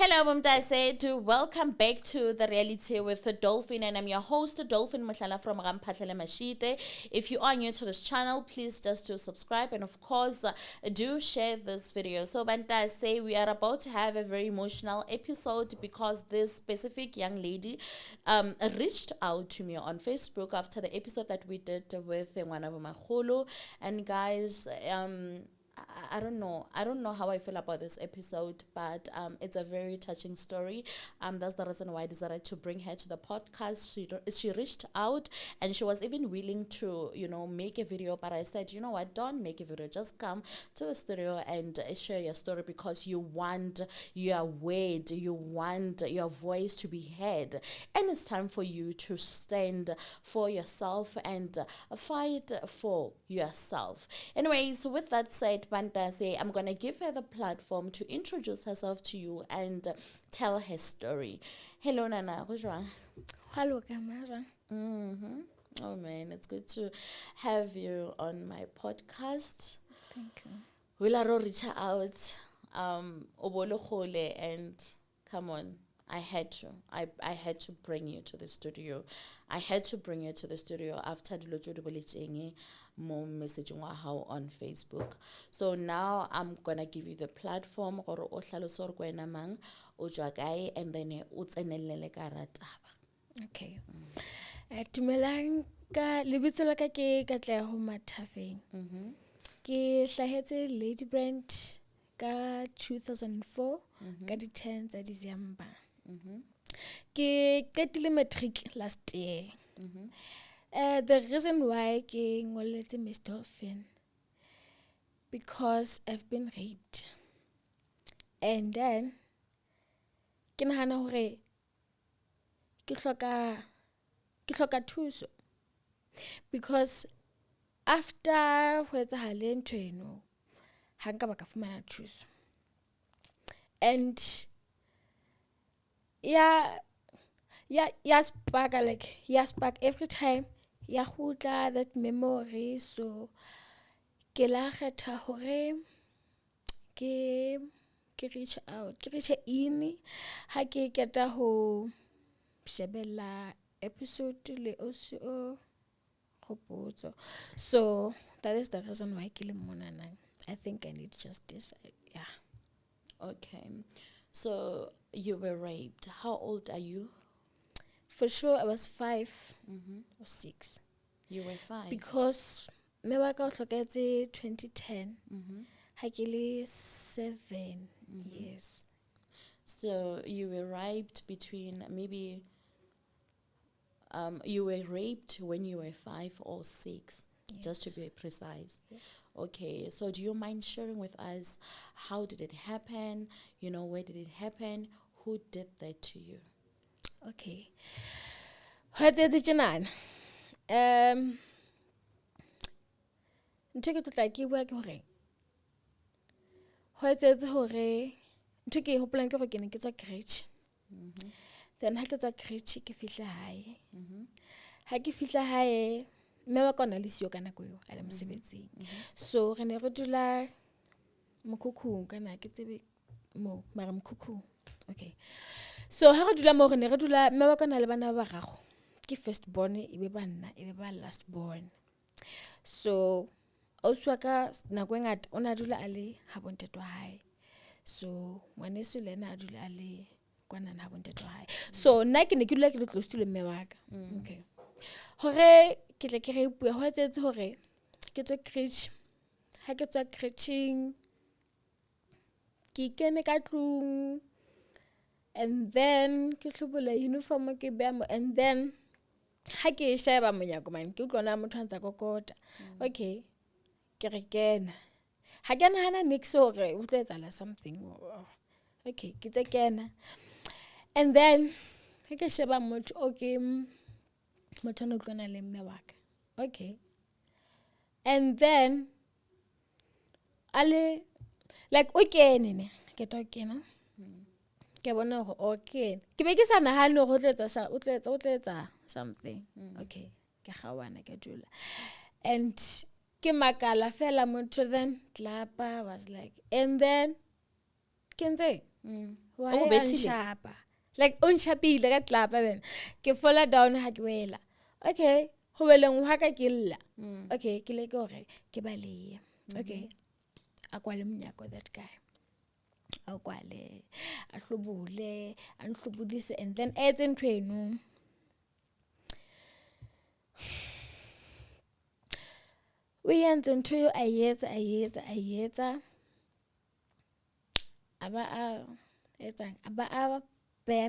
Hello, Mumtase. Welcome back to The Reality with the Dolphin, and I'm your host, Dolphin Mushala from Rampatlela Mashite. If you are new to this channel, please just do subscribe and, of course, do share this video. So, Mumtase, we are about to have a very emotional episode because this specific young lady reached out to me on Facebook after the episode that we did with Ngwana Magolo. And, guys, I don't know. I don't know how I feel about this episode, but it's a very touching story. That's the reason why I decided to bring her to the podcast. She reached out and she was even willing to, make a video. But I said, you know what, don't make a video. Just come to the studio and share your story because you want your word, you want your voice to be heard. And it's time for you to stand for yourself and fight for yourself. Anyways, with that said, Bantase, I'm going to give her the platform to introduce herself to you and tell her story. Hello, Nana. Hello, Camara. Oh, man, it's good to have you on my podcast. Thank you. We'll reach out, and come on. I had to bring you to the studio. I had to bring you to the studio after the more messaging on Facebook. So now I'm gonna give you the platform or and then Okay. Dumelang ka lebitso la ka ke Katleho Mathafeng. Ke hlahetse Lady Brand ka 2004 ka di 10 tsa December. Ke qetile matric last year. The reason why ke ngoletse Miss Dolphin because I've been raped. And then ke nahana hore ke hloka thuso because after ho etsahale ntho eno ha nka ba ka fumana thuso. And ya spark every time ya khutla that memory. So ke la kgetha hore ke reach out, ke reach in ha ke keta ho shebella episode le OCO khopotso. So that is the reason why ke le mona na. I think I need justice. Yeah. Okay. So you were raped. How old are you? For sure I was 5 or 6. You were 5. Because me wa ka o hloketse 2010. Ha ke le 7 years. So you were raped between maybe you were raped when you were 5 or 6, just to be precise. Yeah. Okay, so do you mind sharing with us how did it happen? Where did it happen? Who did that to you? Okay. What did it happen? Ntho ke tlotla ke bua ke hore ho etsetse hore ntho ke hopolang ke hore ke ne ke tswa crèche. Then ha ke tswa crèche ke fihla hae. Ha ke fihla hae mme wa ka ona le siyo ka nako eo a le mosebetsing. So re ne re dula mokhukhung kana ke tsebe mo mara mokhukhung. Okay. So ha re dula mo re ne re dula mme wa ka ona le bana ba bararo. Ke first born ebe ba nna ebe ba last born. So oswaka nako engata ona dula a le ha bontetwa hae. So ngwaneso le ena a dula a le kwana na ha bontetwa hae. So nna ke ne ke dula ke le close to le mme wa ka. Okay. Hore ke tle ke re bua ho etsetse hore ke tswe crèche. Ha ke tswa crèching ke kene ka tlung and then ke hlobola uniform ke beha mo and then ha ke sheba monyako man ke utlwana motho a ntsa kokota. Okay. Ke re kena. Ha ke nahana nix hore o tlo etsahala something. Okay, ke tse kena. And then ke sheba motho okay motho no tlona le mme wa ka. Okay. And then ale like o kene ne ke tlo kena. Ke bona hore okay. Ke be ke sa nahane hore o tlo etsa something. Okay. Ke khawana ke dula. And ke makala fela motho then Tlapa was like and then kenze why O bethile? unshapa like on shapile ka tlapa then ke fall down ha ke wela okay ho beleng ha ka ke lla okay ke le ke hore ke baleya okay akwale mnyako that guy akwale ahlubule anhlubulise and then ethe ntwenu we yenze ntho yo ayetsa aba a etsang aba a beya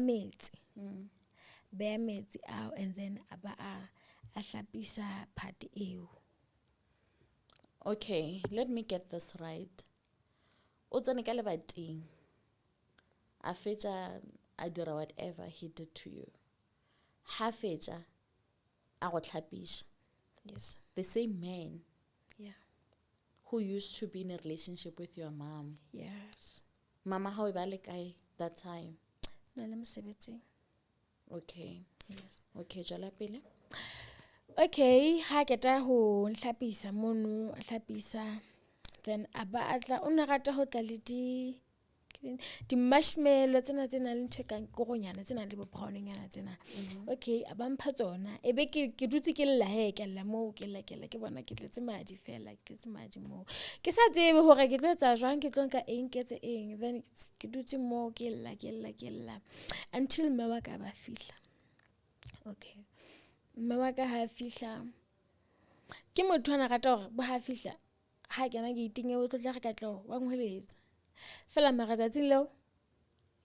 metsi ao and then aba a hlapisa part eo. Okay, let me get this right. O tsene ka lebating. A fetša a dira whatever he did to you. Ha fetša a go hlapiša. Yes. The same man Yeah. who used to be in a relationship with your mom. Yes. Mama how e ba le kae that time? Na le mosebetsing. Okay. Yes. Okay, jwala pele. Okay, ha keta ho nhlapisa mono hlapisa then aba atla o ne rata ho tla le di marshmallow tsena le ntho kang koronyana tsena le bobrownyana tsena. Okay, aba mpha tsona ebe ke dutse ke lla ke lla mo ke bona ke tletse madi fela ke tletse madi mo ke sa tsebe hore ke tlo tsa jwang ke tlo nka eng ke tse eng then ke dutse mo ke lla until mme wa ka ba fihla. Okay, mme wa ka ha fihla ke motho ana rata hore bo ha fihla ha ke na ke itinge o tlo tla ka tlo wa ngweletsa fela magatsatsing leo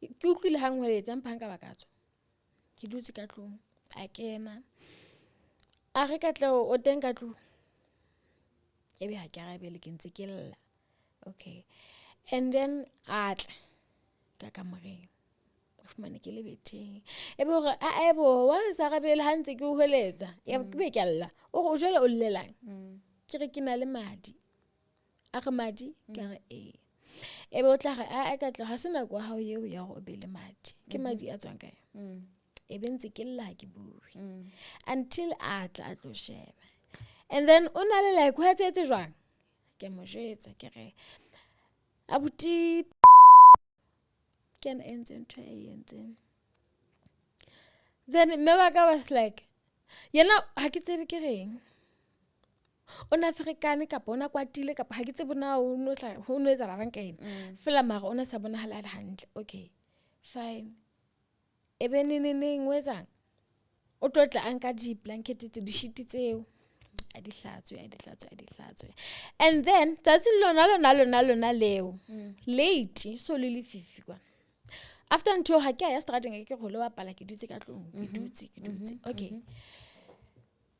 ke utlwile ha ngweletsa mpa nka bakatswa ke dutse ka tlong a kena a re ka tlo o teng ka tlong ebe ha ke arabele ke ntse ke lla. Okay, and then atla ka kamoreng fumane ke le betheng ebe hore a ebo wa sa arabele ha ntse ke o hweletsa ya ke be ke lla o go jela o llelang ke re ke na le madi a re madi ka re ebe o tla re a ka tlo ha sena go ha o yeo ya go be le madi ke madi a tswang kae ebe ntse ke lla ke bue until atla a tlo sheba and then o na le like ho etsetse jwang ke mo jetsa ke re abuti can ends and try and then Mewaka was like ha ke tsebe ke reng ona Afrikaane kapa ona kwatile kapa ha ke tsebe na o no etsa la bankaeng fela mara ona sa bona hala hantle. Okay, fine ebe neng wetsang o tlotla anka di blanket tse di sheet tseo a di hlatswe and then tsatsi lona leo late so le fifi kwa after until ha ke ya strategy ke go le bapala ke dutse ka tlong ke dutse okay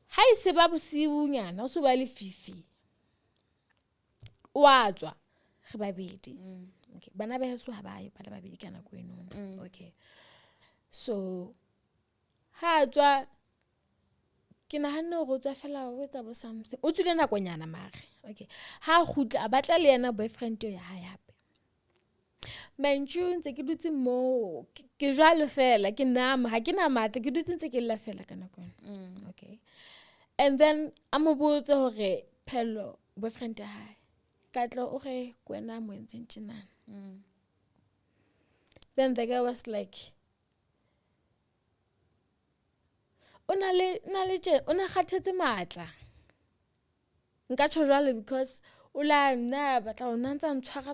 ha ise ba bosiunyana o so ba le fifi wa tswa re babedi okay bana ba heso ha ba yo ba le babedi kana go eno okay so ha tswa ke nahana go tswa fela o etsa bo something o tswile nakonyana mare okay ha gutla a batla le yena boyfriend ya ha yape manchu ntse ke dutse mo ke jwalo fela ke nama ha ke na matla ke dutse ntse ke lla fela kana kona okay and then amo botse hore phelo boyfriend ya hae ka tlo o re kwena mo ntseng tjena then the guy was like ona kgathetse matla nka tsho jwale because o la nna batla ona ntsa ntshwara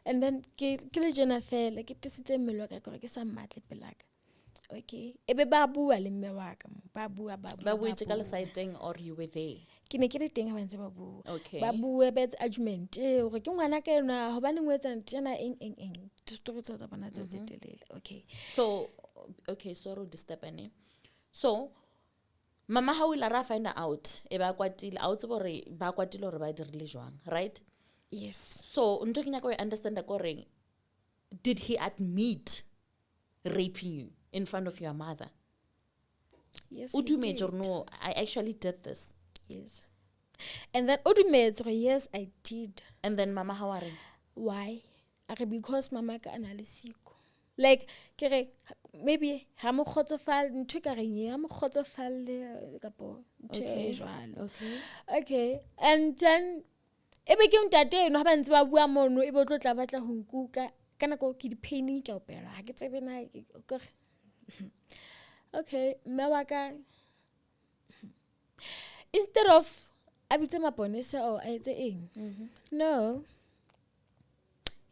and then ke le jena fela ke tisitse mmelo ka gore ke sa matle pelaka. Okay, ebe ba bua le mme wa ka ba bua ka le side or you were there? Ke ne ke le teng ha ba ntse ba bua. Okay, ba bua ba argument hore ke ngwana ka yona ho ba le ngwetsa tjena eng story tsa bona tse telele. Okay, so okay, sorry disturb ane. So mama how will ra find out e ba kwatile a o tsebo re ba kwatile hore ba dirile jwang, right? yes. So ntwe ke nyaka go understand ka gore did he admit raping you in front of your mother? Yes, Udumetse or no, I actually did this. Yes. And then Udumetse, yes, I did. And then mama how are? Why? Because mama ka ana le siko. Like kere maybe ha mo khotsofal ntwe ka reng ya mo khotsofal kapo ntwe jwalo. Okay. And then ebe ke ntate eno ha ba ntse ba bua mono ebe o tlo tla batla ho nkuka ka nako ke di-pain ke opela ha ke tsebe na okay mme wa ka instead of a bitse maponesa o a etse eng no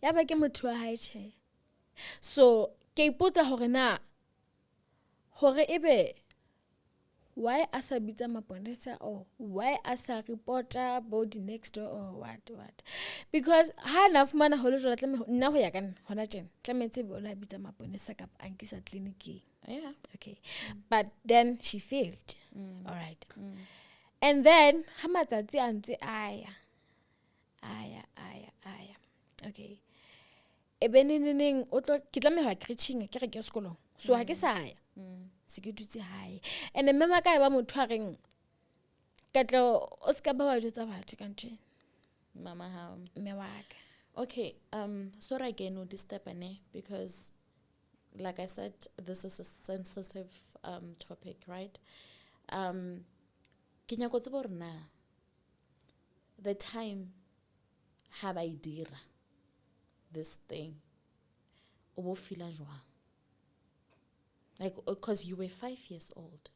ya ba ke motho wa hae tjhe so ke ipotsa hore na hore ebe why asa bitsa maponesa or why asa reporta body next door or what because ha na fumana ho le jwala tlame nna ho ya ka nna hona tjena tlametse be o la bitsa maponesa ka ankisa clinic yeah okay but then she failed all right and then ha matsatsi a ntse aya okay ebeneneng o tlo ke tlameha crashing ke re ke sekolong so ha ke sa ya se ke dutse hae and mmema ka ba motho a reng ka tlo o ska ba wa jotsa batho ka ntwe mama ha mme wa ka okay sorry again no disturb ane because like I said this is a sensitive topic right ke nyako tsebo rena the time ha ba idira this thing o bo feel jwang like because you were 5 years old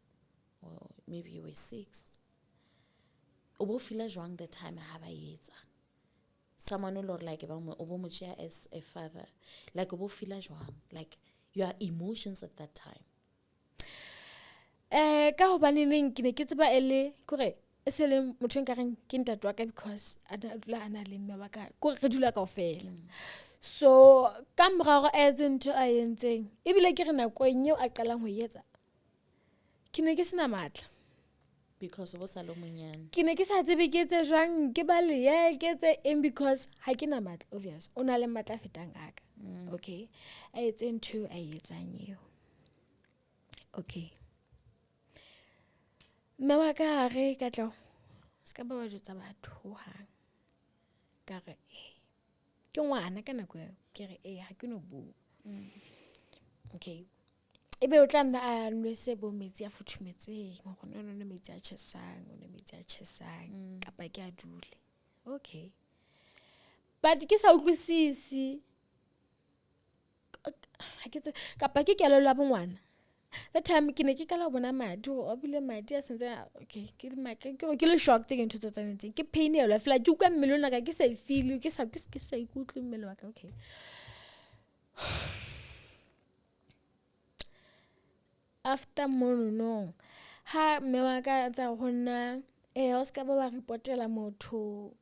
or maybe you were 6 o bo feel jwang the time ha ba etsa someone will like o bo mo share as a father like o bo feel jwang like your emotions at that time ka hobane neng ke ne ke tseba ele kore se le motho nka reng ke ntate wa ka because a dula ana le mme wa ka kore re dula kaofela so ka morao a etse ntho a entseng ebile ke re nako eo a qalang ho etsa ke ne ke sena matla because o sa lo monyane ke ne ke sa tsebe ke etse jwang ke ba le ye ke etse in because ha ke na matla obvious o na le matla fetang aka okay a etse ntho a etsang eo okay mme wa ka re ka tlo ska ba wa jotsa batho ho hang ka re ke ngwana ka nako eo ke re ha ke no bua okay ebe o tla nna a nwese bo metsi a futhumetseng go nona no metsi a tshesang o ne metsi a tshesang kapa ke a dule okay but ke sa utlwisisi ha ke kapa ke kelelo la bongwana that time ke ne ke kala bona madi o bile madi a sentse okay ke le shocked ke ntho tsa ntseng ke pain ya la fela ke utlwa mmele ona ka ke sa feel ke sa ikutlwe mmele wa ka okay after mono ha mme wa ka tsa go nna o ska ba reportela motho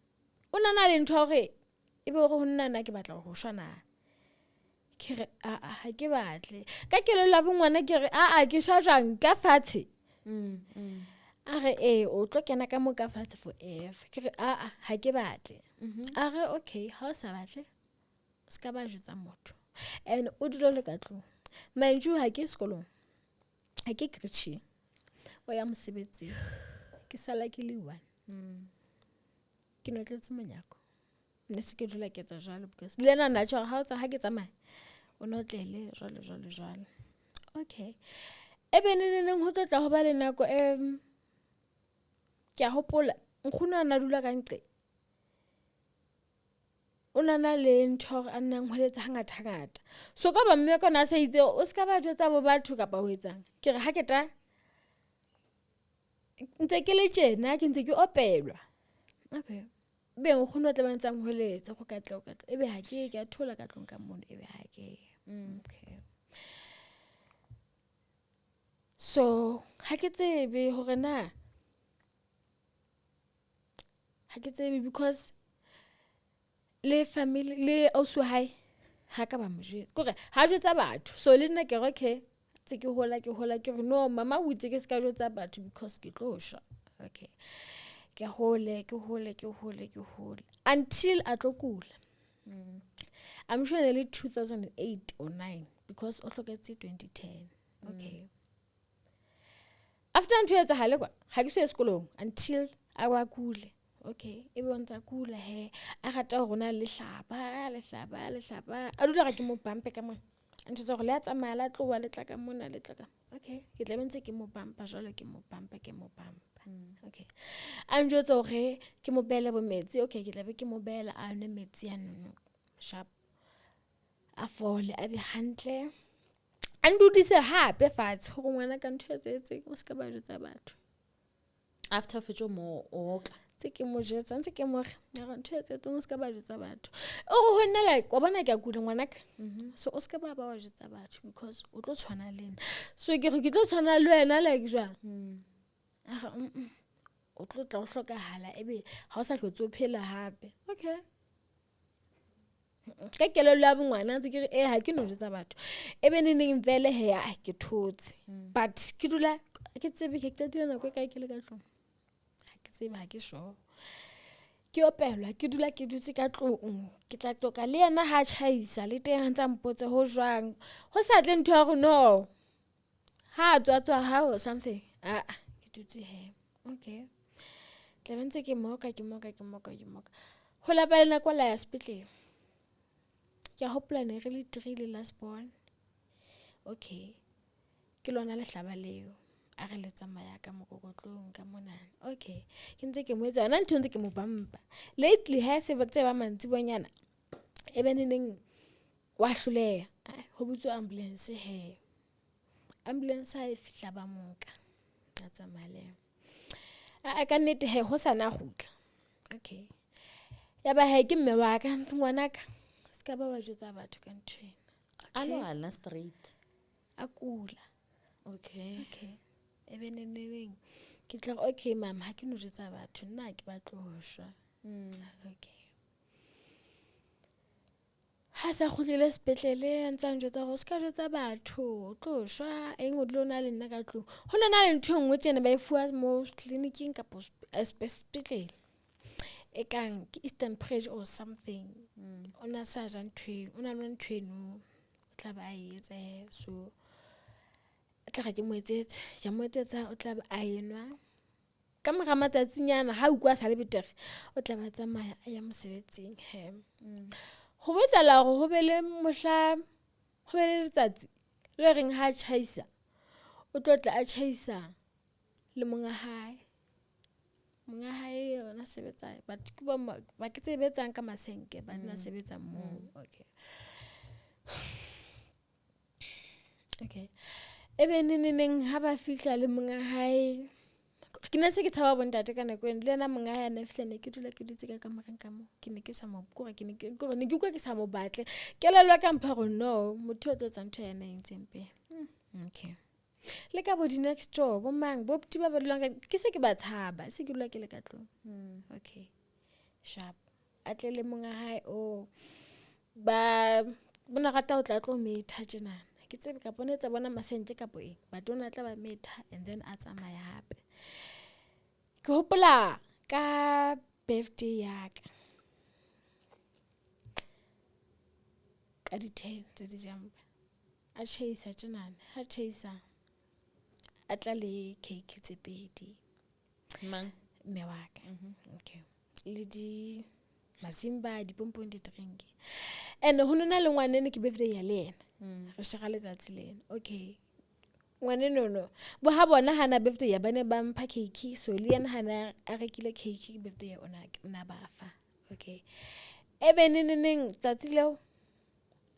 o nana le ntho hore ebe go nna na ke batla go shwana ke re ha ke batle ka ke le la bongwana ke re ke shajang ka fatshe a re o tlo kena ka mo ka fatshe forever ke re ha ke batle a re okay ha o sa batle ska ba jutsa motho and o dilo le ka tlo manju ha ke sekolong ha ke krichi o ya mosebetsi ke sala ke le one ke no tletse monyako ne se ke dula ke tsa jalo because le nna tjho ha o tsa ha ke tsamaya o no tlele jwalo okay ebe neng ho tla ho ba le nako ke a hopola nkguna na dula ka nqe o nana le ntho a nnang ho letsa hangata so ka ba mme ka na sa itse o ska ba jwetsa bo batho kapa ho etsang ke re ha ke ta ntse ke le tjena ke ntse ke opelwa okay be o khona tla bantsang ho letsa go ka tla ebe ha ke a thola ka tlong ka mona ebe ha ke okay so ha ke tsebe hore na ha ke tsebe because le family le also high ha ka ba mojwe kore ha jwetsa batho so le nna ke re okay tse ke hola ke re no mama o itse ke ska jwetsa batho because ke tlosha okay ke hole until a tlokula I'm sure early 2008 or 9 because o hloketse 2010 okay after ntho etsa hale kwa ha ke se sekolong until a wa kule okay ebe o ntsa kula a rata go rona le hlaba a dula ga ke mo bumpe ka mona ntse go le tsamaya la tloa le tla ka mona le tla ka okay ke tla bentse ke mo bumpa jalo ke mo bumpa okay a njwetsa gore ke mo bele bo metsi okay ke tla be ke mo bela a nne metsi a nono sharp a fole a be hantle a ndudise hape fatshe hore ngwana ka ntho etsetseng o ska ba jwetsa batho after o fetso mo oka tse ke mo jetsa ntse ke mo ya ntho etsetseng o ska ba jwetsa batho o ho nna like wa bona ke a kula ngwanaka so o ska ba wa jwetsa batho because o tlo tshwana le nna so ke re ke tlo tshwana le wena like jwang o tlo tla o hlokahala ebe ha o sa hlotse o phela hape okay ka kelelo ya bongwana ntse ke re ha ke no jwetsa batho ebe neng vele he ya ke thotse but ke dula ke tsebe ke tsetile nako e kae ke le ka tlong ha ke tsebe ha ke sure ke opelwa ke dula ke dutse ka tlong ke tla toka le yena ha chaisa le teng ntse mpotse ho jwang ho sa tle ntho ya go no ha tswa ha o something ke dutse he okay tla bentse ke moka ho la ba nako la ya sepetlele ke hopola ne re le 3 last born okay ke lona le hlaba leo a re le tsamaya ka mokokotlong ka mona okay ke ntse ke mo etsa nna ntho ntse ke mo bamba lately ha se batse ba mantsi bonyana ebe neng wa hloleha ho butswa ambulance he ambulance ha e fihla ba moka a tsamaya a ka nnete he ho sana gutla okay ya ba he ke mme wa ka ngwanaka ska ba wa jwetsa batho ka nthwena alo ala straight a kula okay ebe neng ke tla okay mama ha ke no jwetsa batho nna ke batlo ho shwa okay ha sa khutlile sepetlele ntse njwetsa go ska jwetsa batho o tlo shwa eng o tlo na le nna ka tlong ho na le ntho engwe tsene ba e fuwa mo clinicing ka sepetlele e kang eastern pressure or something ona sa ja ntwe ona le ntweno o tla ba etsa so tla ga ke mo etsetse ja mo etsetsa o tla ba a enwa ka mora matsatsinyana ha o kwa sa le betere o tla ba tsamaya a ya mosebetsing he ho betsala go be le mohla ho be le letsatsi le reng ha chaisa o tlo tla a chaisa le monga hae yona sebetsa but ke ba ke tsebetsang ka masenke ba nna sebetsa mo okay ebe neng ha ba fihla le monga hae ke ne se ke tshaba bontate ka nako le yena monga hae ne fihla ne ke dula ke dutse ka kamoreng ka mo ke ne ke sa mo ke utlwa ke sa mo batle ke lelwa ka mpha go no motho o tla ntho ya neng tsempe okay le ka bo di next door bo mang bo tiba ba dulang ke se ke ba tshaba se ke dula ke le ka tlong okay sharp atlele monga hae o ba bona rata o tla tlo metha tjena ke tsebe ka bonetsa bona masente ka boeng ba tona tla ba metha and then a tsamaya hape ke hopola ka birthday ya ka di 10 tsa December a chaisa tjena ha chaisa a tla le cake tse pedi mang mme wa ka okay le di mazimba di pompong di drink and ho nona le ngwanene ke birthday ya le yena re shega letsatsi lena okay ngwanene no bo ha bona hana birthday ya bane ba mpha cake so le yena hana a rekile cake birthday ya ona ba fa okay ebe neng tsatsi leo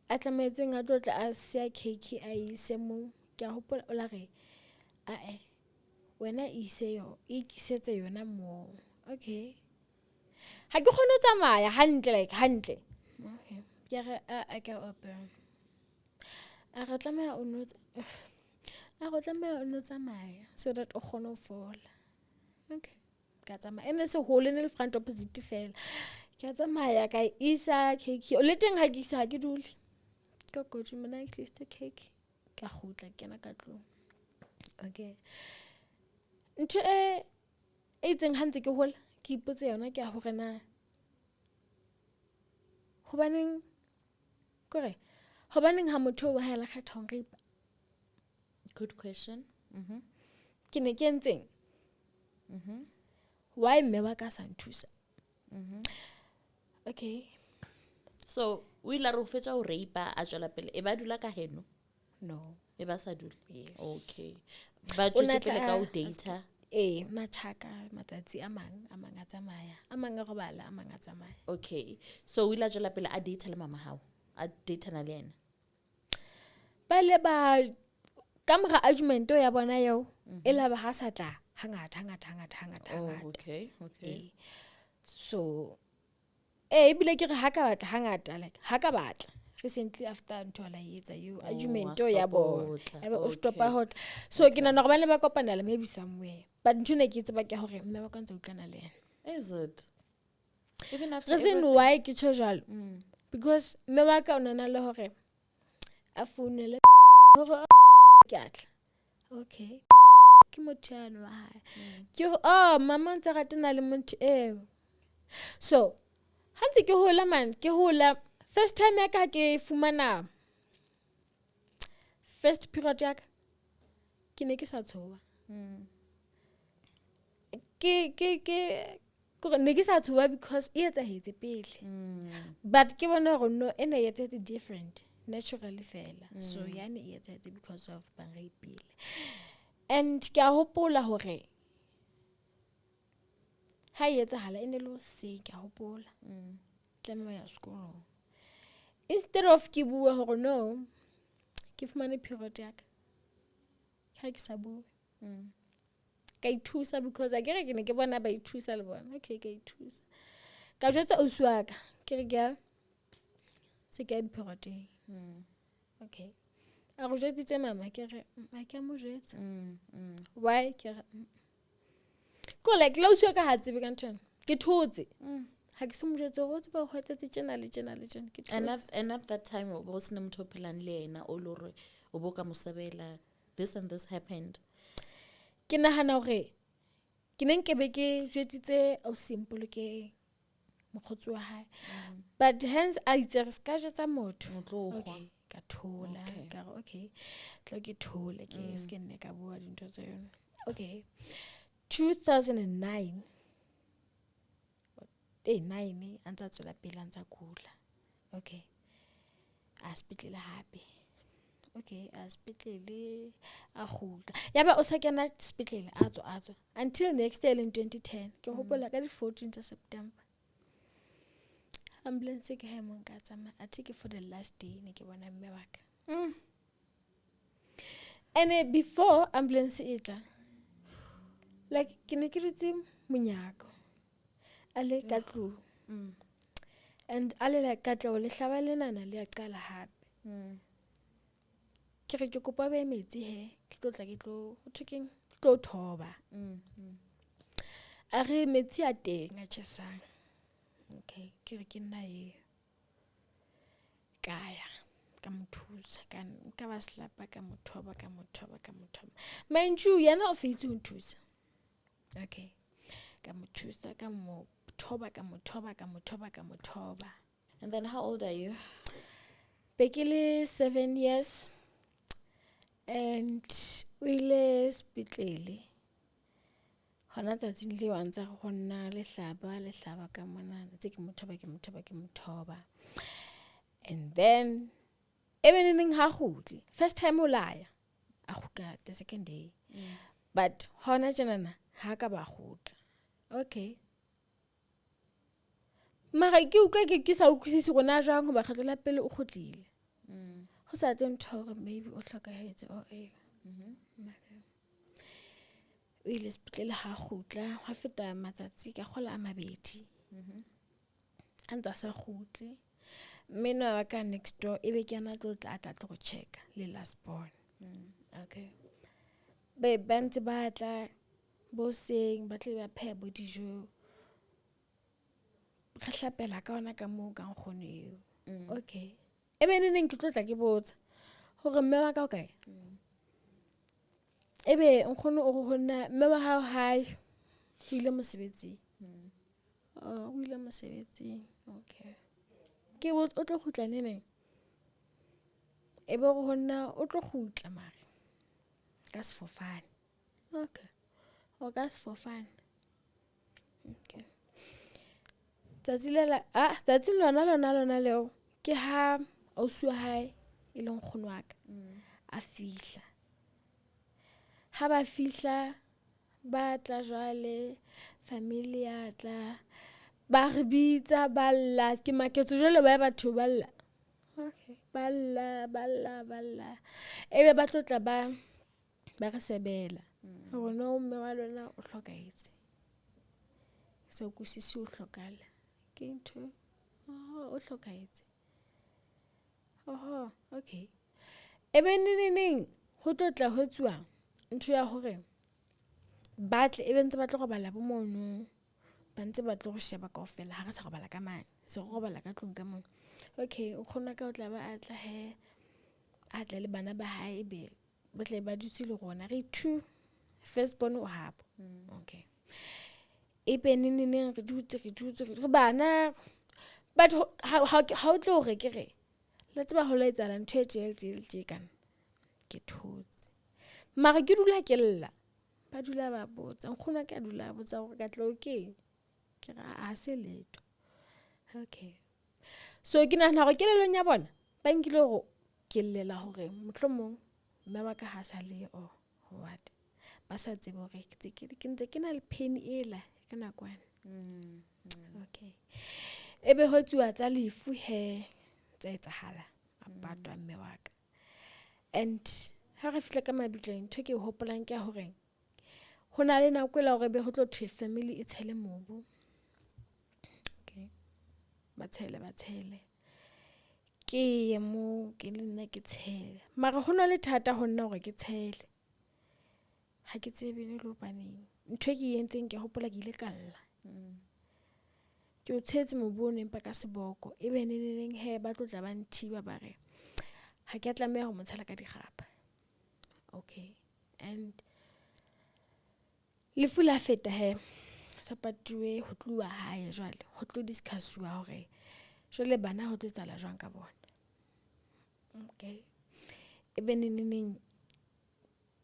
a tlametseng a tlotla a sia cake a ise mo ke a hopola o la re wena ise yo ikisetse yona mo okay ha ke kgone tsamaya hantle like hantle okay ke re a ka open a re tlamaya o no tsamaya so that o kgone ho fola okay ka tsamaya ene se hole ne le front opposite fela ke tsamaya ka isa cake le teng ha ke isa ha ke dule ka kotsi mona ke isa cake ka khutla kena ka tlong okay ntho e itseng hantse ke hola ke ipotse yona ke a hore na hobaneng ha motho wa hela kgetha ho ripa good question ke ne ke entseng why mme wa ka sa nthusa okay so o ila re fetsa o reipa a tswela pele e ba dula ka heno no e ba sa dule yes okay ba tshwetse pele ka o data na chaka matsatsi a mang a tsamaya a mang a robala a mang a tsamaya okay so o ila tswela pele a data le mama hao a datana le ena? Ba ile ba ka mora argument ya bona eo e la ba ha sa tla hangata. Okay. So ebile ke re ha ka batla hangata, like ha ka batla recently after ntho la etsa you argument ya bona ebe o stopa hot. So ke nana go ba le ba kopana maybe somewhere, but ntho ne ke tseba ke hore mme ba ka ntse utlana le ena. Is it? Even after reason why ke tsho jalo because mme ba ka o nana le hore a founele hore ke atla. Okay, ke mothano wa hae ke mama ntse ratana le motho eo. So hantse ke hola man, ke hola first time ya ka ke fumana first period ya ka ke ne ke sa tshoha. Ke ne ke sa tshoha because e etsahetse pele, but ke bona hore no ene e etsahetse different naturally fela. So yani e etsahetse because of bangai pele, and ke a hopola hore ha e etsahala ene lo se ke a hopola tlameha ya sekolong. Instead of ke bua hore no ke fumane period ya ka, ha ke sa bua ka ithusa because akere ke ne ke bona ba ithusa le bona. Okay, ka ithusa ka jwetsa o suaka ke re ga se ke di period. Okay, a go jwetsa mama ke re a ke mo jwetsa why ke re ko like lo suaka ha tsebe ka ntwana ke thotse ha ke se mo jwetsa go tseba go etsa tsena le tsena ke thotse. And at that time o bo sena motho phelang le ena o lo re o bo ka mosebela this and this happened. Ke nahana hore ke neng ke be ke jwetsitse o simple ke mokgotsi wa hae, but hence a itse re ska jwetsa motho. Okay, ka thola ka re okay tlo ke thole ke se nne ka bua dintho tsa yona. Okay, 2009 9 antsa tswela pele antsa kula. Okay, a spetlele hape. Okay, a spetlele a khuta yaba o sa kena spetlele a tswa until next year in 2010 ke hopola ka di 14 September ambulance ke ha mo nka tsama a take for the last day ne ke bona mme wa ka. And before ambulance e tla like ke ne ke rutse monyako ale ka tlu and ale la ka tlo le hlaba lenana le a qala hape. Ke re ke kopa be metsi he ke tlo tla ke tlo thoba a re metsi a teng a tshesang. Okay, ke re ke nna e kaya ka mothusa ka ba slapa ka mothoba manju yana o fetsi ho nthusa. Okay, ka mothusa ka mothoba. And then how old are you? Bekele 7 years and ile spetlele hona tsatsi le wa ntse go nna le hlaba ka mona tse ke mothoba. And then evening ha gutli first time o laya a khuka the second day but hona tjenana ha ka ba gutla. Okay, mara ke uka ke sa ukwisi gona jang go ba khatlela pele o khutlile go sa teng thore maybe o hlokahetse o o ile spetlele ha gutla ha feta matsatsi ka gola a mabedi anta sa gutli mmeno wa ka next door e be ke na tlo tla go checka le last born. Okay, be bantse ba tla bo seng ba tle ba phe bo dijo ga hlapela ka ona ka mo ka ngone eo. Okay, e be neng ke tlo tla ke botsa hore mme wa ka o kae ebe nkgono o go hona mme wa hao hae o ile mosebetsing. O ile mosebetsing. Okay, ke o tlo khutla nene ebe go hona o tlo khutla mara ka sefofane. Okay, o ka sefofane. Okay, tsatsi lona leo ke ha o sua hae e leng nkgono wa ka a fihla. Ha ba fihla ba tla jwale family ya tla ba re bitsa ba lla ke maketso jwale ba batho ba lla Okay. Balla. Ebe ba tlotla ba re sebela. Hore no mme wa lona o hlokaetse. Se utlwisisi o hlokala. Ke ntho. O hlokaetse. Okay. Ebe neng ho tlotla ho tsuwa ntho ya hore batle ebe ntse ba tlo robala bo mono. Ba ntse ba tlo go sheba kaofela ha re sa robala ka mane. Se go robala ka tlung ka mono. Okay, o khona ka o tla ba atla le bana ba hae be ba tle ba dutse le rona re two first born o hapo. Okay. Ebe neng re dutse re bana but ha o tlo re ke re le tseba ho la etsala ntho e tje kana ke thotse mara ke dula ke lla ba dula ba botsa nkgona ke dula botsa gore ka tlo ke ra a se leto. Okay. So ke nahana gore ke lelong ya bona ba nkile go ke llela hore mohlomong mme wa ka ha sa le o what ba sa tsebe hore ke ntse ke na le pain ela ka nakwana. Okay. Ebe ho tsuwa tsa lefu he tsa etsahala apatwa mme wa ka and ha re fihla ka mabitleng ntho ke hopolang ke hore hona le nako ela hore be ho tlo thwe family e tshele mobu. Okay. Ba tshele ke ye mo ke le nna ke tshele mara hona le thata ho nna hore ke tshele ha ke tsebe le lopaneng ntho ke yentseng ke hopola ke ile kalla ke o tshetse mo bone empa ka seboko ebe neng he ba tlotla ba nthiba ba re ha ke tlameha ho motshela ka digapa. Okay. And le fula feta he sa patuwe ho tluwa hae jwale ho tlo discusswa hore jwale bana ho tsala jwang ka bona. Okay. Ebe neng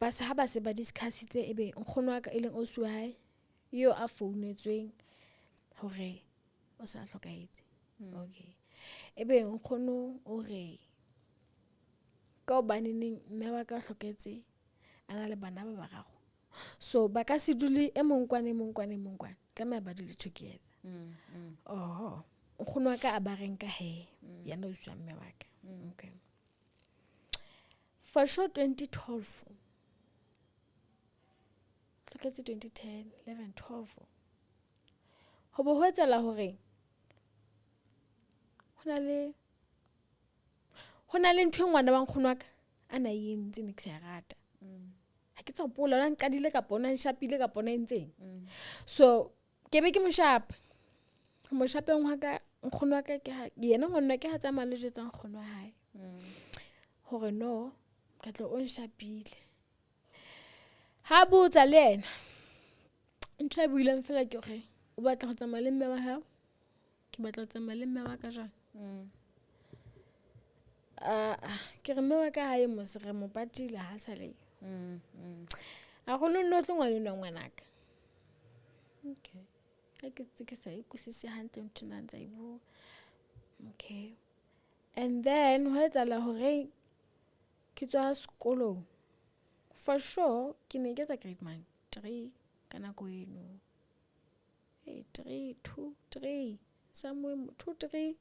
ba se ha ba se ba discussitse ebe nkgono wa ka eleng o suwa hae yo a founetsweng hore o sa hlokaetse. Okay. Ebe nkgono o re ka obaneng mme wa ka hlokaetse ana le bana ba bararo so ba ka se dule e mongkwane tlameha ba dule together. Nkgono wa ka a ba renka he yana o suwa mme wa ka. Okay. For sure 2012 tloketse 2010 11 12 ho bo ho etsala hore hona le ntho ngwana wa nkgono wa ka ana yentse ne ke sa rata ha ke tsapola la nqadile ka bona nshapile ka bona entseng so ke be ke mo shapeng wa ka nkgono wa ka ke ha yena ngwana ke ha tsamaya le jetsa nkgono wa hae hore no ka tlo o nshapile ha botsa le yena ntho e buileng fela ke gore o batla go tsamaya le mme wa hao ke batla go tsamaya le mme wa ka jwang. Ke re mme wa ka hae mo se re mo patile ha sa le a go no tlo ngwanaka. Okay. Ha ke sa ikusise hantle ntho nna ntse ibu. Okay. And then ho etsala hore ke tswa sekolong for sure ke ne ke tsa grade 3 kana go eno 3 somewhere 2 3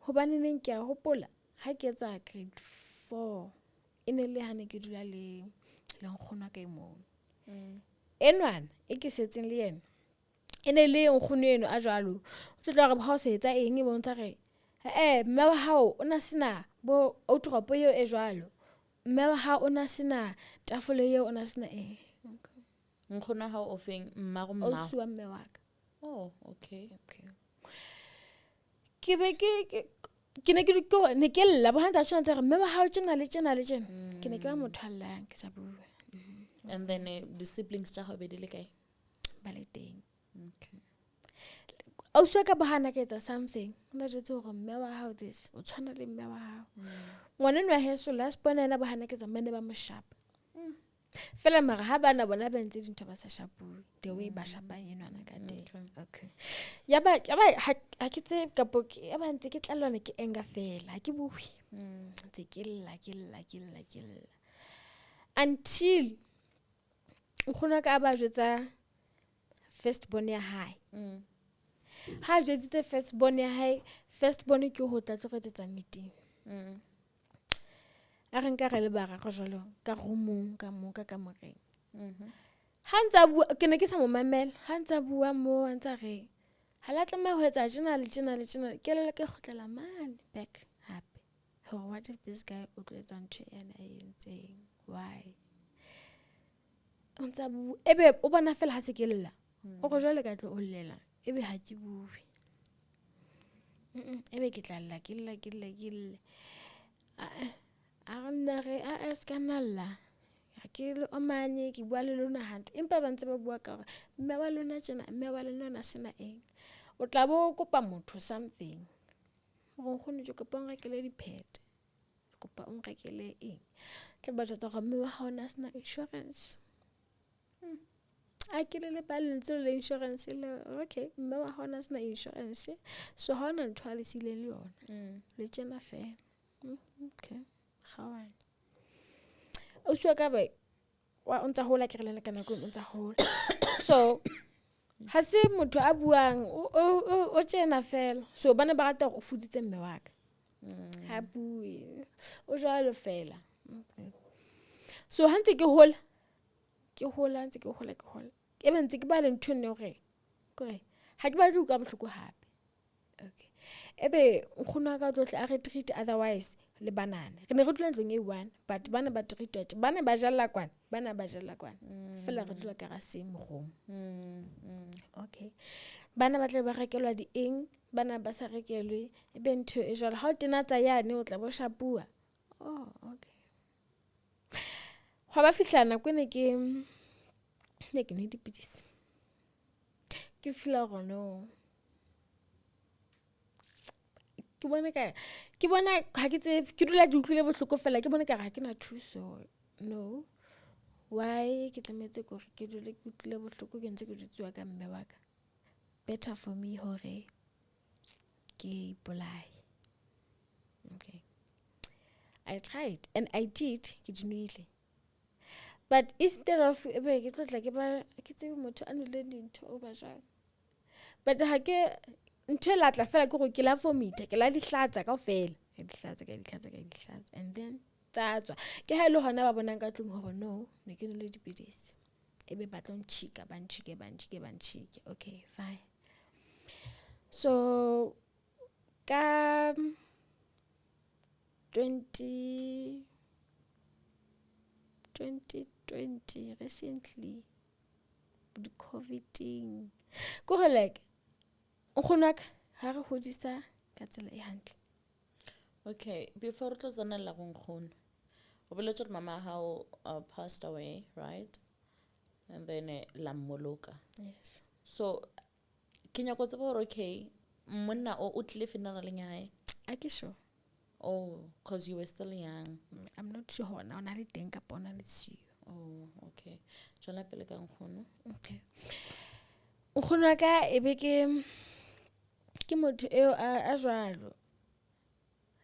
hobane neng ke a hopola ha ke tsa grade 4 ene le hane ke dula le nkgono ka imong enwana e ke setseng le yena ene le nkgono eno a jwalo o tla re ba ho se etsa eng e bontsha re mme wa hao o na sena bo outropo eo e jwalo mme wa hao o na sena tafole eo o na sena nkgono ha o feng mmago o suwa mme wa ka. Okay. Ke be ke ne ke lla bo hantsa tshwana re mme wa hao tjena le tjena ke ne ke ba mothallang ke sa bua. And then the siblings tja be di le kae ba le teng. Okay. O suwa ka bahana ke etsa something nna jetse hore mme wa hao this o tshwana le mme wa hao ngwana nwa heso last bona ena bahana ke tsa mme ba mo shapa fela mara ha bana bona ba ntse dintho ba sa shapue the way ba shapang enwana ka teng. Okay. Ya ba ha ke tse kapo ya ba ntse ke tlalwana ke enga fela ha ke bue ntse ke lla until nkgono ka ba jwetsa first born ya hae ha jwetsitse firstborn ya hae, firstborn ke ho tla tlo retetsa meeting. A re nka re le bararo jalo ka roomong ka mo ka kamoreng. Ha ntsa bua ke ne ke sa mo mamela, ha ntsa bua mo a ntsa re ha la tlameha ho etsa tjena le tjena le tjena, ke le ke kgutlela man back hape. Hore what if this guy o tlo etsa ntho ena e entseng, why? Ntsa bua ebe o bona fela ha se ke lla, o go jwale ka tlo o llela, ebe ha ke bue. Ebe ke tla lla ke lla a nna re a ska nalla. Ke le o manye ke bua le lona hantle, empa ba ntse ba bua ka hore mme wa lona tjena, mme wa lona sena eng. O tla bo kopa motho something. Go nkgono ke kopa o nrekele diphete, kopa o nrekele eng. Tla ba jwetsa gore mme wa ha ona sena insurance. A ke le ba lentse le insurance le okay, mme wa ha ona sena insurance, so ha ona ntho a le sile le yona. Le tjena fela. Okay, khawane. O tswa ka ba wa ntsa hola ke re le kana go ntsa hola. So ha se motho a buang o tjena fela, so bana ba rata go futsitse mme wa ka. Ha bue o jwalo fela. So ha ntse ke hola ntse ke hola ke be ntse ke ba le ntho nne hore kore ha ke ba di ka bohloko hape. Okay, ebe nkgono ka tlohle a re treat otherwise le banana re ne re dula ntlong e one, but bana ba treat bana ba jalla kwana fela re dula ka ra same room. Okay, bana ba tla ba rekelwa di eng, bana ba sa rekelwe, ebe ntho e jwalo ha o tena tsa yane o tla bo shapua. Oh okay, ha ba fihlana kwene ke ne dipidisi ke feel gore no ke bona ha ke tsebe ke dula di utlwile bohloko fela ke bona ka ga ke na thuso. No, why ke tlametse gore ke dule ke utlwile bohloko ke ntse ke dutsiwa ka mme wa ka. Better for me hore ke ipolai. Okay, I tried and I did ke dinwile, but instead of ebe ke tlotla ke ba ke tsebe motho a nole dintho o ba jang, but ha ke ntho la tla fela ke go ke la vomita ke la dihlatsa kaofela ke dihlatsa and then tsatswa ke ha ile hona ba bonang ka tlung hore no ne ke nole dipidisi, ebe ba tlo ntshika ba ntshike. Okay fine. So ka 2020 recently the COVID-19 go like o khona ha re hodisa ka tsela e hantle. Okay, before it was another nkgono o boletsa mama how passed away, right? And then la mmoloka. Yes. So ke nya go tseba hore okay monna o tlile funeral ya hae. A ke sure. Oh, because you were still young. I'm not sure hona ona le teng ka pona le siyo. Oh, okay. Jwale pele ka nkgono. Okay. Nkgono ka ebe ke motho eo a jwalo.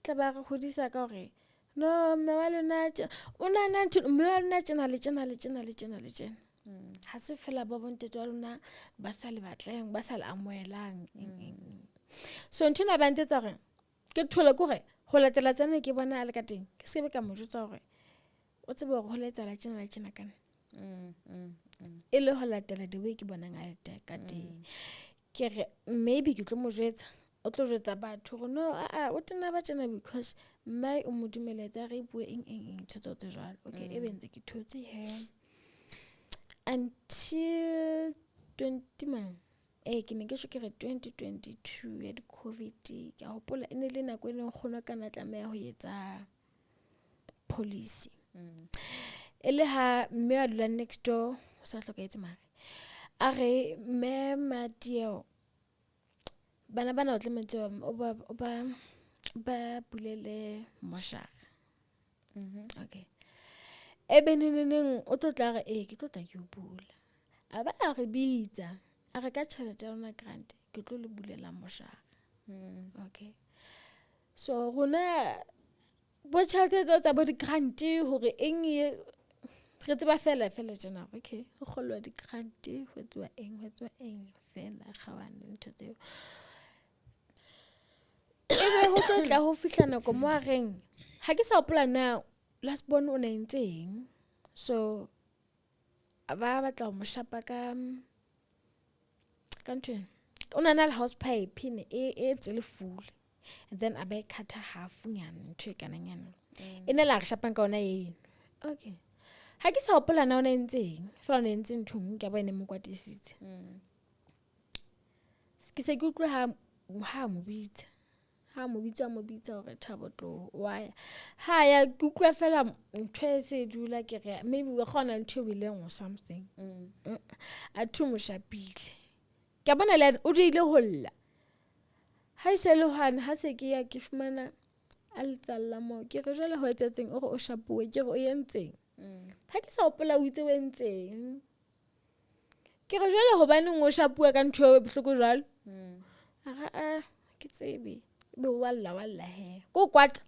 Tla ba re hodisa ka hore no mme wa lona o nana ntho mme wa lona tjena le tjena. Ha se fela ba bonte twa lona ba sa le batleng ba sa le amoelang. So ntho na ba ntetsa hore ke thole gore ho latela tsena ke bona a le ka teng ke se be ka mo jotsa hore o tsebe hore ho letsa la tjena kana e le ho latela the way ke bonang a le ka teng. Ke re maybe ke tlo mo jwetsa o tlo jwetsa batho gore no o tena ba tjena because mai o mo dumeletsa re bue eng tshotso tse jwalo. Okay, e bentse ke thotse he until 20 man ke ne ke sho ke re 2022 ya di COVID ke a hopola ene le nako ene nkgono kana tlameha ho etsa policy. Ele ha mme a dula next door o sa hloketse mare a re mme Mateo bana o tlemetse o ba bulele moshara. Okay, ebe neneng o tlotla re ke tlotla ke bula a ba a re bitsa a re ka tšhelete ya rona grant ke tlo le bulela moshara. Okay, so rona bo tšhelete tsa bo di grant hore eng re tseba fela tjena. Okay, go kgolwa di grant ho tswa eng fela kgawane ntho tseo ebe ho tla ho fihla nako mo a reng ha ke sa hopola na last born o ne ntseng so ba batla ho mo shapa ka ntho o na le house pipe ne e tsele full and then a ba ikhatha half nyana ntho e kana nyana ene la re shapang ka ona yeno okay ha ke sa hopola na o ne ntseng fa o ne ntseng nthong ke ba ene mo kwatisitse ke se ke utlwe ha mo bitsa hore Thabo tlo wa ha ya ke utlwa fela ntho e se dula ke re maybe we gona ntho e bileng or something a thu mo shapile ke bona le o diile holla ha se le hwana ha se ke ya ke fumana a letsalla mo ke re jwale ho etsetseng o re o shapuwe ke re o yentseng ha ke sa hopola o itse o entseng ke re jwale hobane o shapuwe ka ntho e bohloko jwalo a ke tsebe be walla he go kwata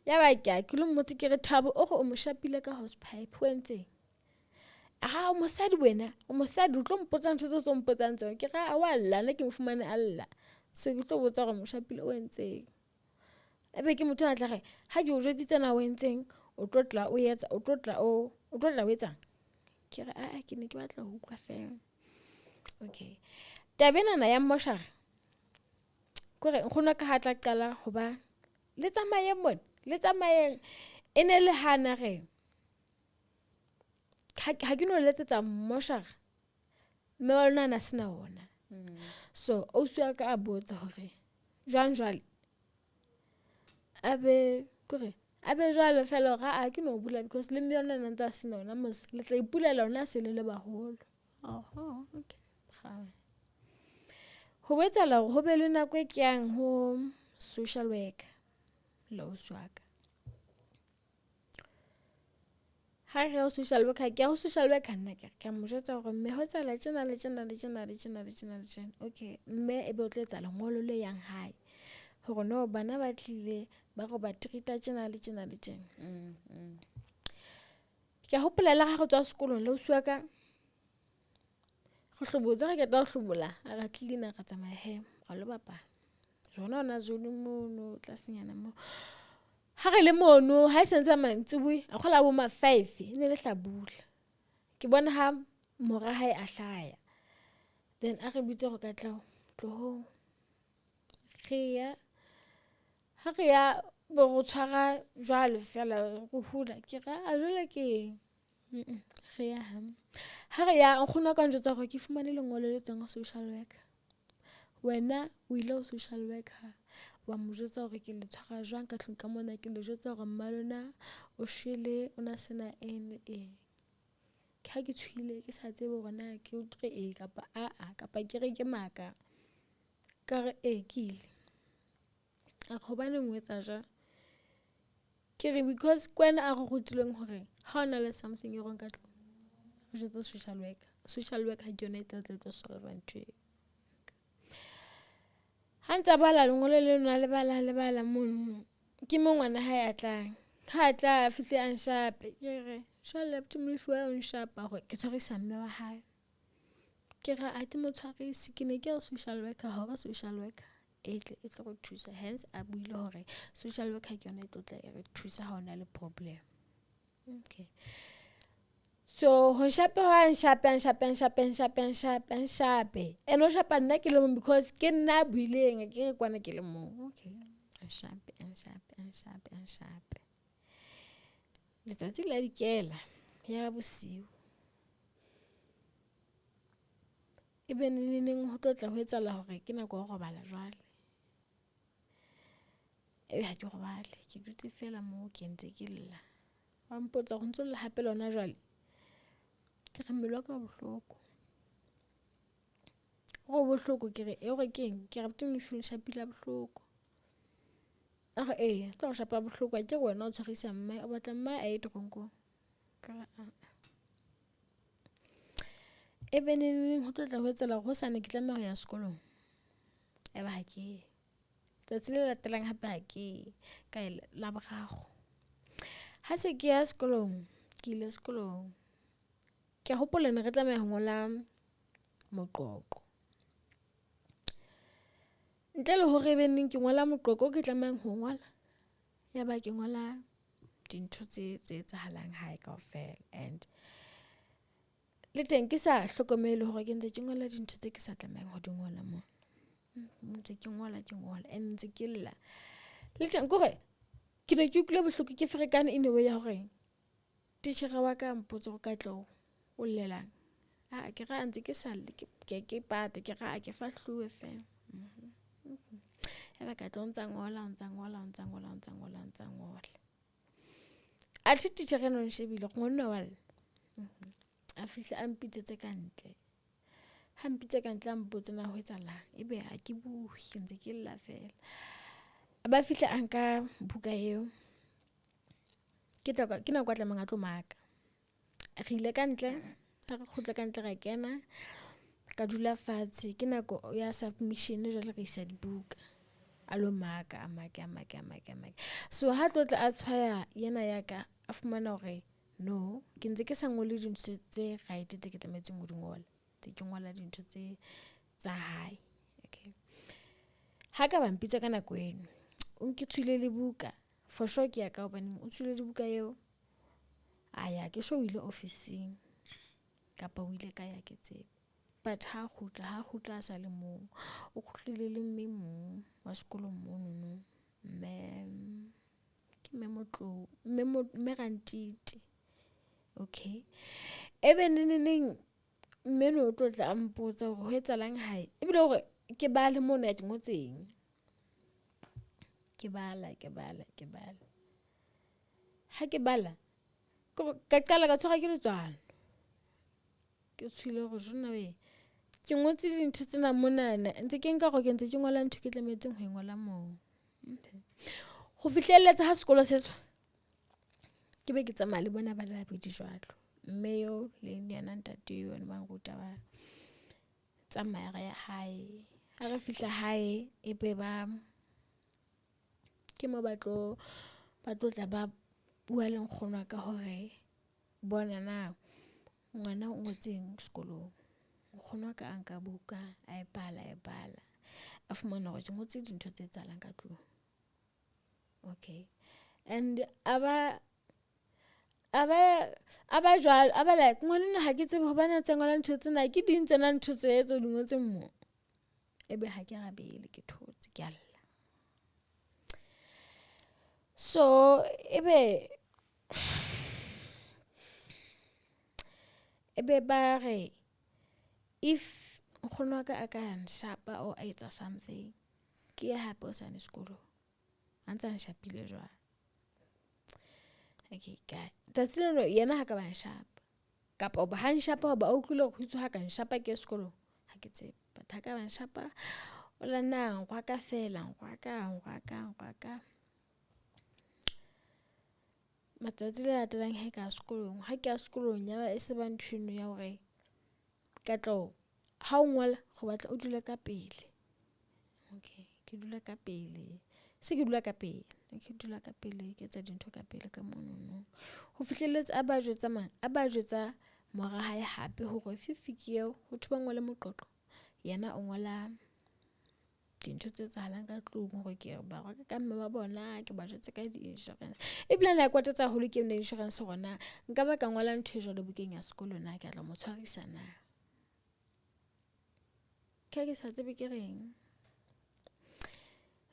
ya ba ke lo mmotse ke re Thabo o go o mo shapile ka house pipe ho entseng o mosadi wena o mosadi o tlo mpotsa ntho tse tso mpotsang tsone ke ga a walla nna ke mfumane alla so ke tlo botsa gore mo shapile o entseng ebe ke motho a tla re ha ke o jweditse na o entseng o tlotla o etsa o tlotla o etsang ke re ke ne ke batla ho utlwa fela okay tabenana ya moshara kore nkgono ka ha tla qala ho ba le tsamaye ene le hana re ha ke no letsetsa moshara mme wa lona na sena ona so o swa ka a botsa hore jwale abe jwale fela ga a ke no bula because le mme yona nna ntse sena ona mos le tla ipulela ona se le baholo okay ho wetsala ho be le nako e kyang ho social worker lo swaka ha re ho social worker ke ho social worker nna ke mo jwetsa gore mme ho tsala tsena okay mme e be o tletsa lengolo le yang hae hore no bana ba tlile ba go ba treata tsena ke hopolela ga go tswa sekolong lo swaka go hlobotsa ga ke tla hlobola a ga tlilina ga tsamaya he ga lo bapa jona ona zone mono tlasenyana mo ha re le mono ha se ntse mantsibui a khola bo ma 5 ne le hlabula ke bona ha mora hae a hlaya then a re bitse go ka tlo khia ha re ya bo go tshwara jwalo fela go hula ke ga a jole ke khia ha re ya nkgono ka ntjotsa gore ke fumane lengolo le tseng social worker wena o ile ho social worker wa mo jwetsa gore ke le tshwara jwang ka tlung ka mona ke le jwetsa gore mmalona o shwele ona sena ene ke ha ke tshwile ke sa tsebe gore na ke utlwe kapa kapa ke re ke maka ka re ke ile a khobane ngwetsa ja ke re because kwena a go gotileng hore ha ona le something e rong ka tlung re jwetsa social worker ke yone tla solve ntwe hantsa bala lengolo le nna le bala mono ke mo ngwana ha ya tlang ha tla fihle a nshape ke re shwale ptumulifu wa nshapa go ke tshwarisa mme wa hae ke ra a ti mo tshwarisi ke ne ke social worker hore social worker e tlo go thusa hence a buile hore social worker ke yone e tla re thusa ha ona le problem okay so ho shape eno shapa nna ke le mo because ke nna buileng ke re kwana ke le mo okay a shape letsatsi la dikela ya bosiu ebe neng ho tlotla ho etsala hore ke nako go robala jwale ha ke robale ke dutse fela mo ke ntse ke lla wa mpotsa go ntse le hape lona jwale ke re mmelo ka bohloko go bohloko ke re e re keng ke re boteng feel shapila bohloko tla shapa bohloko ke wena o tshwarisa mme o batla mme a tronko ka e beneng ho tla ho etsela go sane ke tlameha ho ya sekolong e ba ke tsatsi le latelang hape ha ke ka la bogago ha se ke ya sekolong ke ile sekolong ke hopola ne re tlameha ho ngola moqoqo ntle le hore beneng ke ngola moqoqo ke tlamang ho ngola ya ba ke ngola dintho tse etsahalang hae kaofela. And le teng ke sa hlokomele hore ke ntse ke ngola dintho tse ke sa tlamang ho di ngola mo ntse ke ngola and ntse ke lla le teng kore ke ne ke utlwe bohloko ke ferekane in a way ya hore titjhere wa ka mpotse go ka tlo o llelang ke ra ntse ke sa lle ke pata ke ra ke fahluwe fela ya ba ka tlo ntsa ngola a titjhere no nshebile go nna wala a fihla a mpitsetse ka ntle ha mpitse ka ntle a mpotse na ho etsahalang ebe ha ke bue ntse ke lla fela a ba fihla a nka buka eo ke nako a tlamang a tlo maka re ile ka ntle ha re khutla ka ntle ra kena ka dula fatshe ke nako ya submission jwale re isa dibuka a lo maka a maka so ha tlotla a tshwaya yena ya ka a fumana hore no ke ntse ke sa ngole dintho tse right tse ke tlametseng ho di ngola tse ke ngola dintho tse tsa hae. Okay, ha ka ba mpitsa ka nako eno o nkitswile le buka for sure ke ya ka hobane o tswile le buka eo aya ke so ile officing kapa o ile ka ya ke tsebe but ha khutla sa le mong o khutlile le mme mong wa sekolo mono me rantiti. Okay, ebe neneng mme no tlo tla mpotsa hore ho etsalang hae ebile hore ke bale mona ya ke ngotseng ke bala ha ke bala ka qala ka tshwara ke letswalo ke tshwile go jona we ke ngotse dintho tsena monana ntse ke nka go ke ntse ke ngola ntho ke tlametseng ho ngola moo go fihlelletsa ha sekolo se tswa ke be ke tsamaya le bona ba le babedi jwalo mme yo le yena ntate yo ne ba ruta ba tsamaya re ya hae ha re fihla hae ebe ba ke mo ba tlo tla ba bua le nkgono ka hore bona na ngwana o ngotseng sekolong nkgono ka anka buka a e bala a fumana hore ke ngotse dintho tse etsahalang ka tlung. Okay, and aba jwalo aba like ngwana ha ke tsebe ho bana tse ngola ntho tsena ke ding tsena ntho tse di ngotseng mo ebe ha ke rabele ke thotse ke alla so ebe ba re if nkgono wa ka a ka nshapa or a etsa something ke ya hape o sane sekolo a ntse a nshapile jwalo. Okay guy that's no yena ha ka ba nshapa kapa ba ha nshapa ba utlwile go itse ha ka nshapa ke sekolong ha ke tsebe but ha ka ba nshapa o la nna ngwa ka fela ngwa ka matsatsi le latelang ha ka sekolong ya ba e se ba nthwino ya hore ka tlo ha o ngola go batla o dule ka pele. Okay, ke dula ka pele ke tsa dintho ka pele ka mono ho fihlelletsa a ba jwetsa mora hae hape hore fifiki eo ho thuba ngole moqoqo yena o ngola dintho tse tsahalang ka tlung hore ke ba raka ka mme ba bona ke ba jwetse ka di insurance ebile na kwatetsa holo ke ne insurance gona nka ba ka ngola ntho e jwalo bukeng ya sekolo na ke tla mo tshwarisa na ke sa tsebe ke reng.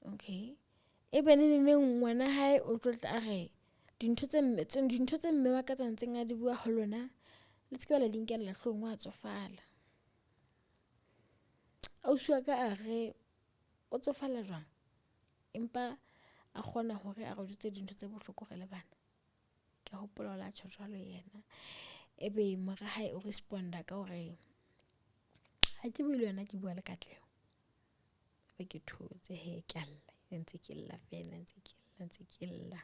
Okay, ebe neng ngwana hae o tlotla re dintho tse mme wa ka tsantseng a di bua ho lona le tseke la dinkela hlong wa tsofala o tswa ka a re o tsofala jwang empa a kgona hore a re jwetse dintho tse bohloko re le bana ke hopola la tjho jwalo yena ebe mora hae o responda ka hore ha ke bile yena ke bua le Katleho be ke thotse he ke alla ntse ke lla fela ntse ke lla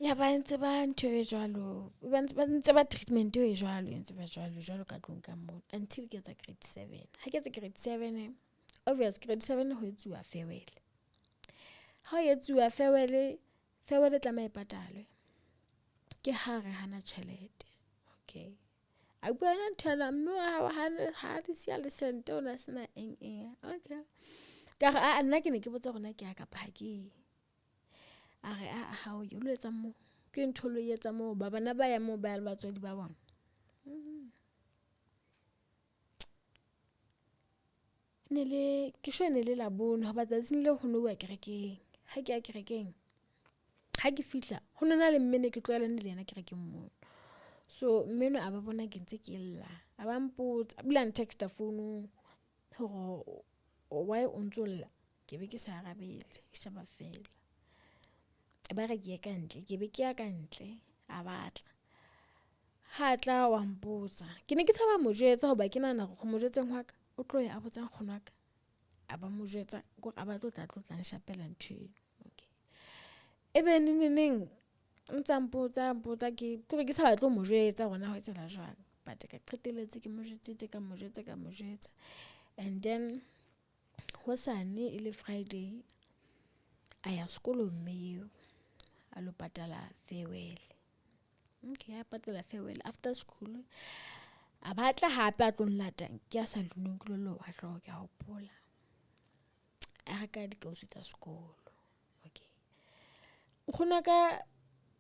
ya ba ntse ba ntho e jwalo ba ntse ba treatment e jwalo ntse ba jwalo ka tlung ka mo until ke tsa grade 7 ha ke tsa grade 7 obvious grade 7 ho etsuwa farewell ha o etsuwa farewell tla mai patalwe ke ha re hana tjhelete. Okay, a buana thana mme ha di sia le sente ona sena eng okay ka ga a nna ke ne ke botsa gona ke a ka pa ke a re a ha o yo letsa mo ke ntholo yetsa mo ba bana ba ya mo ba le batswedi ba bona nele ke sho nele la bona ba tsatsing le ho no wa kerekeng ha ke a kerekeng ha ke fihla ho nona le mmene ke tloela le yena kerekeng mo so mmeno a ba bona ke ntse ke lla a ba mpotsa bula ntexta phone hore why o ntsolla ke be ke sa arabele ke shaba fela ba re ke ka ntle ke be ke ya ka ntle a batla ha tla wa mpotsa ke ne ke tshaba mo jetsa hoba ke nana go mo jetseng hwa ka o tlo ya a botsang kgonwa ka a ba mo jetsa go a ba tla nshapela ntho okay ebe neng ntsa mpotsa ke ke sa batla mo jetsa gona ho tsela jwang but ka qeteletse ke mo jetsa and then hosane ile Friday aya sekolo mme a lo patala farewell okay a patala farewell after school a batla hape a tlo nlata ke a sa lunong ke lo wa hloka ke a hopola a ka di ka usitsa sekolo okay khona ka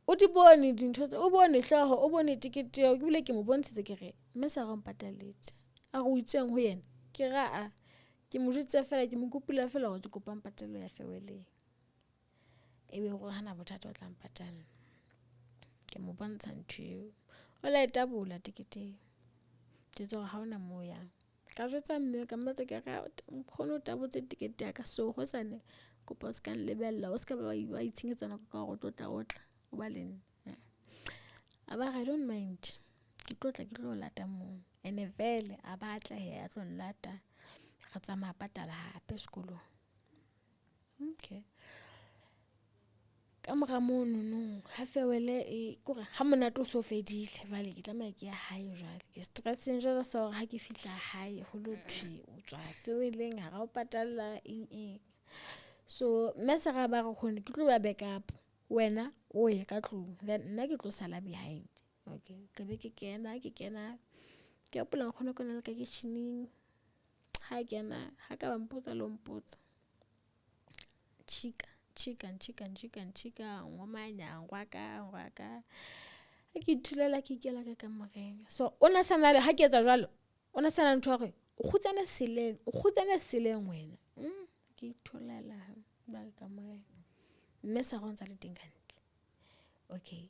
o di bone dintho o bone hloho o bone tikete o bile ke mo bontshitse ke re mme sa go mpataletse a go itseng ho yena ke ga a ke mo jutse fela ke mo kopila fela go kopa mpatalo ya farewell ebe go hana bothata o tla mpatala ke mo bontsha ntho o la etabola tikete tsetso ga ona moya ka jotsa mme ka mmatse ke ga mkhono tabotse tikete ya ka so go sane kopa se kan lebella o ska ba itshinyetsana ka go tlotla otla o ba lena aba I don't mind ke tlo lata mo ene vele a batla he a tlo lata ga tsama patala hape sekolo okay ka moga mono ha fewele e kore ha mona tlo so fedile vale ke tla ke ya hae jwale ke stressing jwale so ha ke fihla hae ho lo thwe o tswa feweleng ha o patalla eng so mesa ga ba go khone ke tlo ba backup wena o ye ka tlung then nna ke tlo sala behind okay ke be ke kena ke apola khone kona le ka kitchening ha kena ha ka ba mpotsa lo mpotsa chika ngomanya ngwaka ke thulela ke kela ka moreng so ona sana le ha ke etsa jwalo ona sana ntho hore o khutsana seleng wena ke thulela ba ka moreng mme sa go ntsa le teng kantle okay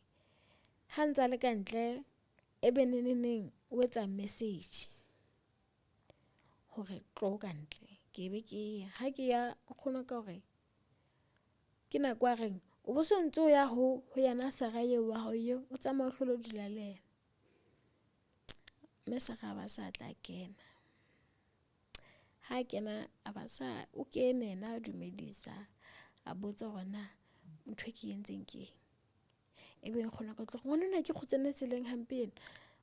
ha ntsa le kantle ebe neneng o etsa message hore tlo kantle ke be ke ha ke ya khona ka hore ke na kwa reng o bo sontso ya ho yana saraye wa ho yo o tsama hlolo dilale me sa ga ba sa tla kena ha kena a ba sa o kene na dumedisa a botsa gona ntwe ke yentseng ke ebe khona ka tlo ngwana ke khutsene seleng hampeng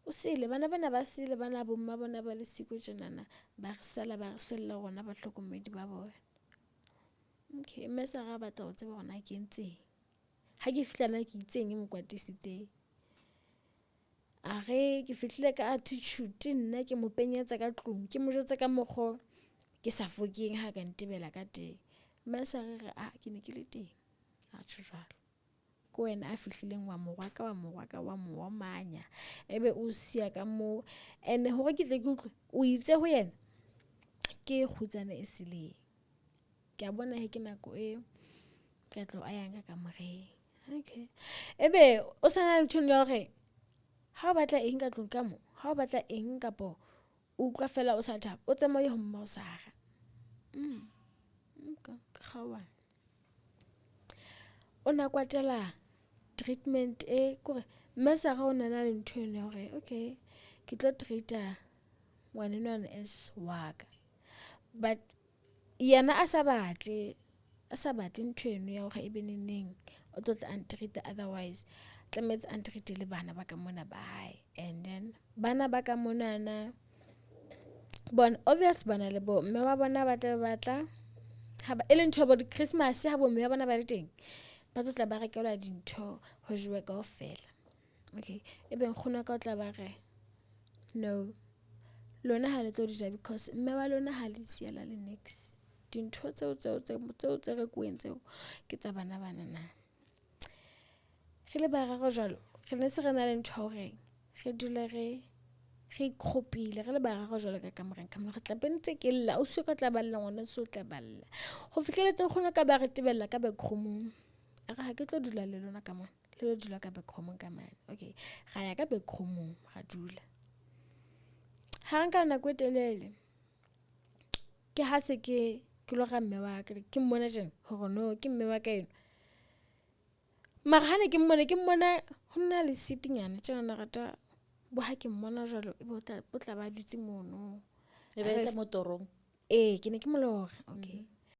o sele bana ba sele bana bomma bona ba le siko tjenana ba re sella gona ba hlokomedi ba bona okay mme sa ga batla o tseba gona ke ntse ha ke fihlana ke itseng e mokwatisitse a ge ke fihlile ka attitude nna ke mo penyetsa ka tlung ke mo jotsa ka mokgo ke sa fokeng ha ka ntebela ka teng mme sa re ke ne ke le teng a tshwala ko wena a fihlileng wa mo manya ebe o sia ka mo ene hore ke tle ke utlwe o itse ho yena ke khutsana e seleng ke a bona he ke nako e ka tlo ayanga ka moreng okay ebe o sana le tshone hore ha o batla eng ka tlong ka mo ha o batla eng kapo o utlwa fela o sa thaba o tsamaye ho mma o sara ka khawa ona kwatela treatment e kore mesa ga ona na le ntho ene hore okay ke tlo treata ngwanenwana as waka but yana a sa batle ntho eno ya hore ebe neneng o tlo tla treat otherwise tlametse treat le bana ba ka mona ba hae and then bana ba ka mona na bona obvious bana le bo mme ba bona batla ha ba ele ntho ba di Christmas ha bo mme ba bona ba le teng ba tla ba rekela dintho ho jwe ka ofela okay ebe nkgona ka tla ba re no, lona ha le tlo di ja because mme wa lona ha le siela le next. Dintho tseo tse re kueng tseo ke tsa bana na. Re le bararo jalo, re ne se re na le ntho hore re dule re ikgopile re le bararo jalo ka kamoreng ka mona re tla bentse ke lla o se ka tla balla ngwana se o tla balla go fitlheletseng gona ka ba re tebella ka backroom a ga ke tlo dula le lona ka mona le dula ka backroom ka mane. Okay, ga ya ka backroom ga dula ha nka nako e telele ke ha se ke lo ga mme wa ka ke mmona jeng hore no ke mme wa ka eno mara hane ke mmona ho nna le sitinyana tsena na rata bo ha ke mmona jalo e bo tla ba dutse mono e be tla motorong ke ne ke molora. Okay,